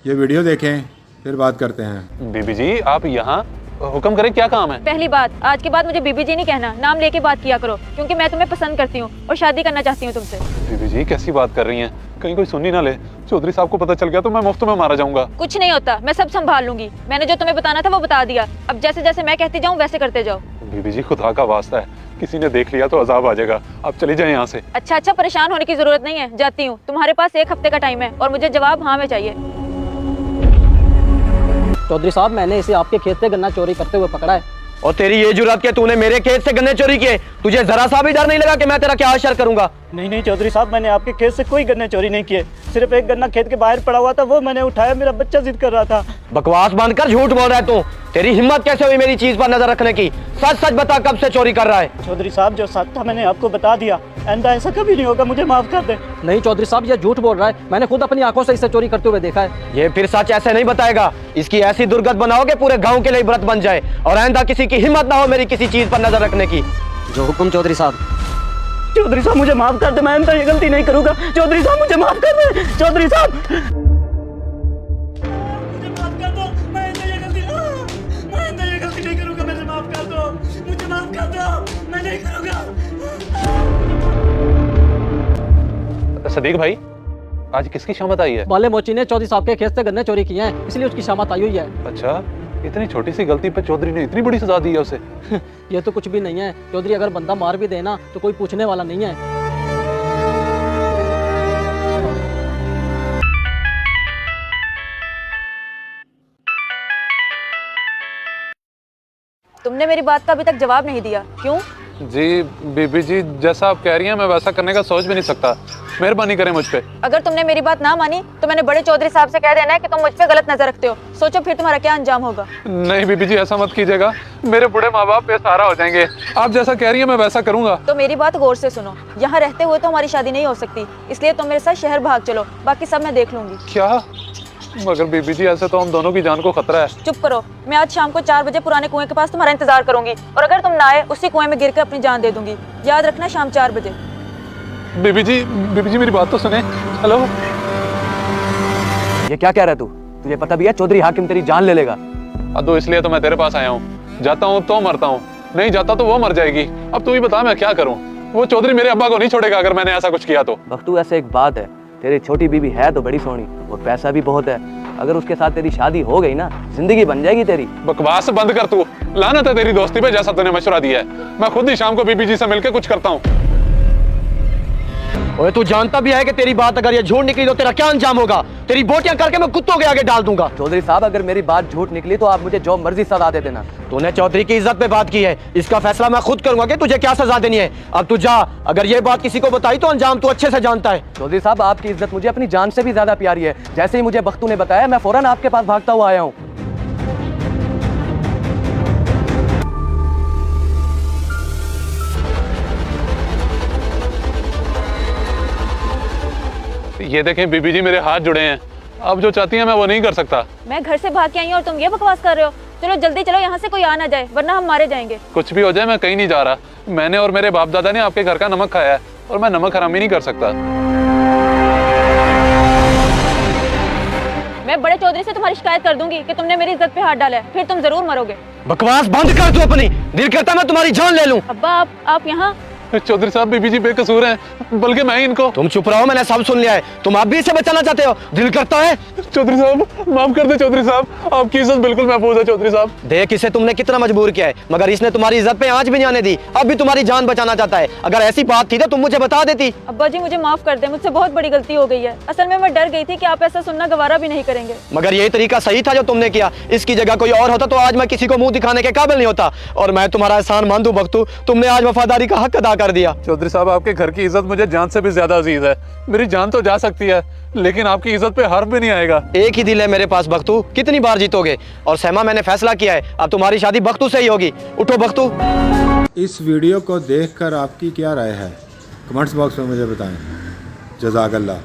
ये वीडियो देखें फिर बात करते हैं। बीबी जी आप यहाँ, हुक्म करें, क्या काम है? पहली बात, आज के बाद मुझे बीबी जी नहीं कहना, नाम लेके बात किया करो, क्योंकि मैं तुम्हें पसंद करती हूँ और शादी करना चाहती हूँ तुमसे। बीबी जी कैसी बात कर रही हैं? कहीं कोई सुन ही ना ले। चौधरी साहब को पता चल गया तो मैं मुफ्त में मारा जाऊंगा। कुछ नहीं होता, मैं सब संभाल लूंगी। मैंने जो तुम्हें बताना था वो बता दिया, अब जैसे जैसे मैं कहती जाऊँ वैसे करते जाओ। बीबी जी खुदा का वास्ता है, किसी ने देख लिया तो अजाब आ जाएगा। आप चली जाए यहाँ से। अच्छा, परेशान होने की जरूरत नहीं है, जाती हूँ। तुम्हारे पास 1 हफ्ते का टाइम है और मुझे जवाब हाँ में चाहिए। चौधरी साहब, मैंने इसे आपके खेत से गन्ना चोरी करते हुए पकड़ा है। और तेरी ये जुर्रत के तूने मेरे खेत से गन्ने चोरी किए? तुझे जरा सा भी डर नहीं लगा कि मैं तेरा क्या हाशर करूंगा? नहीं चौधरी साहब, मैंने आपके खेत से कोई गन्ने चोरी नहीं किए। सिर्फ एक गन्ना खेत के बाहर पड़ा हुआ था, वो मैंने उठाया, मेरा बच्चा जिद कर रहा था। बकवास बंद कर, झूठ बोल रहा है तू। तेरी हिम्मत कैसे हुई मेरी चीज पर नजर रखने की? सच सच बता, कब से चोरी कर रहा है? चौधरी साहब, जो सच था मैंने आपको बता दिया। आइंदा ऐसा कभी नहीं होगा, मुझे माफ कर दे। नहीं चौधरी साहब, ये झूठ बोल रहा है। मैंने खुद अपनी आंखों से इसे चोरी करते हुए देखा है। ये फिर सच ऐसे नहीं बताएगा। इसकी ऐसी दुर्गत बनाओगे पूरे गाँव के लिए व्रत बन जाए और आइंदा किसी की हिम्मत ना हो मेरी किसी चीज पर नजर रखने की। जो हुक्म चौधरी साहब। चौधरी साहब मुझे माफ कर दे, मैं आइंदा ये गलती नहीं करूंगा। चौधरी साहब मुझे माफ कर दे। चौधरी साहब मुझे माफ कर दो, मैं आइंदा ये गलती नहीं करूंगा। मुझे माफ कर दो, मुझे माफ कर दो, मैं नहीं करूंगा। सदीक भाई, आज किसकी शामत आई है? बाले मोची ने चौधरी साहब के खेत से गन्ने चोरी किए हैं, इसलिए उसकी शामत आई हुई है। अच्छा, इतनी छोटी सी गलती पे चौधरी ने इतनी बड़ी सजा दी है उसे? ये तो कुछ भी नहीं है चौधरी, अगर बंदा मार भी देना तो कोई पूछने वाला नहीं है। तुमने मेरी बात का अभी तक जवाब नहीं दिया, क्यों? जी बीबी जी, जैसा आप कह रही हैं मैं वैसा करने का सोच भी नहीं सकता। मेहरबानी करें मुझ पे। अगर तुमने मेरी बात ना मानी तो मैंने बड़े चौधरी साहब से कह देना है कि तुम मुझ पे गलत नजर रखते हो। सोचो फिर तुम्हारा क्या अंजाम होगा। नहीं बीबी जी, ऐसा मत कीजिएगा, मेरे बूढ़े माँ बाप बेसहारा हो जाएंगे। आप जैसा कह रही हैं मैं वैसा करूंगा। तो मेरी बात गौर से सुनो, यहाँ रहते हुए तो हमारी शादी नहीं हो सकती, इसलिए तुम मेरे साथ शहर भाग चलो, बाकी सब मैं देख लूंगी। क्या? मगर बीबी जी ऐसे तो हम दोनों की जान को खतरा है। चुप करो, मैं आज शाम को 4 बजे पुराने कुएं के पास तुम्हारा इंतजार करूंगी, और अगर तुम ना आए उसी कुएं में गिर कर अपनी जान दे दूंगी। याद रखना, शाम 4 बजे। बीबी जी मेरी बात तो सुने। हेलो, ये क्या कह रहा है तू? तुझे पता भी है चौधरी हाकिम तेरी जान ले लेगा। अदो इसलिए तो मैं तेरे पास आया हूँ। जाता हूँ तो मरता हूँ, नहीं जाता तो वो मर जाएगी। अब तू ही बता मैं क्या करूँ? वो चौधरी मेरे अब्बा को नहीं छोड़ेगा अगर मैंने ऐसा कुछ किया तो। बख्तू, ऐसे एक बात है, तेरी छोटी बीबी है तो बड़ी सोनी और पैसा भी बहुत है। अगर उसके साथ तेरी शादी हो गई ना, जिंदगी बन जाएगी तेरी। बकवास बंद कर तू, लानत है तेरी दोस्ती पे जैसा तूने मशवरा दिया है। मैं खुद ही शाम को बीबी जी से मिलकर कुछ करता हूँ। ओए तू जानता भी है कि तेरी बात अगर ये झूठ निकली तो तेरा क्या अंजाम होगा? तेरी बोटियां करके मैं कुत्तों के आगे डाल दूंगा। चौधरी साहब, अगर मेरी बात झूठ निकली तो आप मुझे जो मर्जी सजा दे देना। तूने चौधरी की इज्जत पे बात की है, इसका फैसला मैं खुद करूंगा कि तुझे क्या सजा देनी है। अब तू जा, अगर ये बात किसी को बताई तो अंजाम तू अच्छे से जानता है। चौधरी साहब, आपकी इज्जत मुझे अपनी जान से भी ज्यादा प्यारी है। जैसे ही मुझे बख्तू ने बताया, मैं फौरन आपके पास भागता हुआ आया हूँ। ये देखें बीबी जी, मेरे हाथ जुड़े हैं। अब जो चाहती हैं मैं वो नहीं कर सकता। मैं घर से भाग के आई हूँ और तुम ये बकवास कर रहे हो। चलो जल्दी चलो, यहाँ से कोई आ ना जाए वरना हम मारे जाएंगे। कुछ भी हो जाए मैं कहीं नहीं जा रहा। मैंने और मेरे बाप दादा ने आपके घर का नमक खाया है और मैं नमक हरामी नहीं कर सकता। मैं बड़े चौधरी से तुम्हारी शिकायत कर दूंगी कि तुमने मेरी इज्जत पे हाथ डाला है, फिर तुम जरूर मरोगे। बकवास बंद कर तू अपनी, दिल करता मैं तुम्हारी जान ले लूं। अब्बा, आप यहाँ? चौधरी साहब, बीबी जी बेकसूर हैं, बल्कि मैं ही इनको। तुम चुप रहो, मैंने सब सुन लिया है। तुम आप भी इसे बचाना चाहते हो? दिल करता है। चौधरी साहब माफ कर दे। चौधरी साहब, आपकी इज्जत बिल्कुल महफूज है। चौधरी साहब, देख इसे तुमने कितना मजबूर किया है, मगर इसने तुम्हारी इज्जत पे आंच भी नहीं आने दी। अब भी तुम्हारी जान बचाना चाहता है। अगर ऐसी बात थी तो तुम मुझे बता देती। अब्बा जी मुझे माफ कर दे, मुझसे बहुत बड़ी गलती हो गई है। असल में मैं डर गई थी कि आप ऐसा सुनना गवारा भी नहीं करेंगे। मगर यही तरीका सही था जो तुमने किया। इसकी जगह कोई और होता तो आज मैं किसी को मुंह दिखाने के काबिल नहीं होता। और मैं तुम्हारा एहसान मान दूं बख्तू, तुमने आज वफादारी का हक अदा कर दिया। चौधरी साहब, आपके घर की इज्जत मुझे जान से भी ज्यादा अजीज है। मेरी जान तो जा सकती है लेकिन आपकी इज्जत पे हर्फ भी नहीं आएगा। एक ही दिल है मेरे पास बख्तू, कितनी बार जीतोगे? और सहमा, मैंने फैसला किया है, अब तुम्हारी शादी बख्तू से ही होगी। उठो बख्तू। इस वीडियो को देखकर आपकी क्या राय है? कमेंट्स बॉक्स में मुझे बताएं। जज़ाकल्लाह।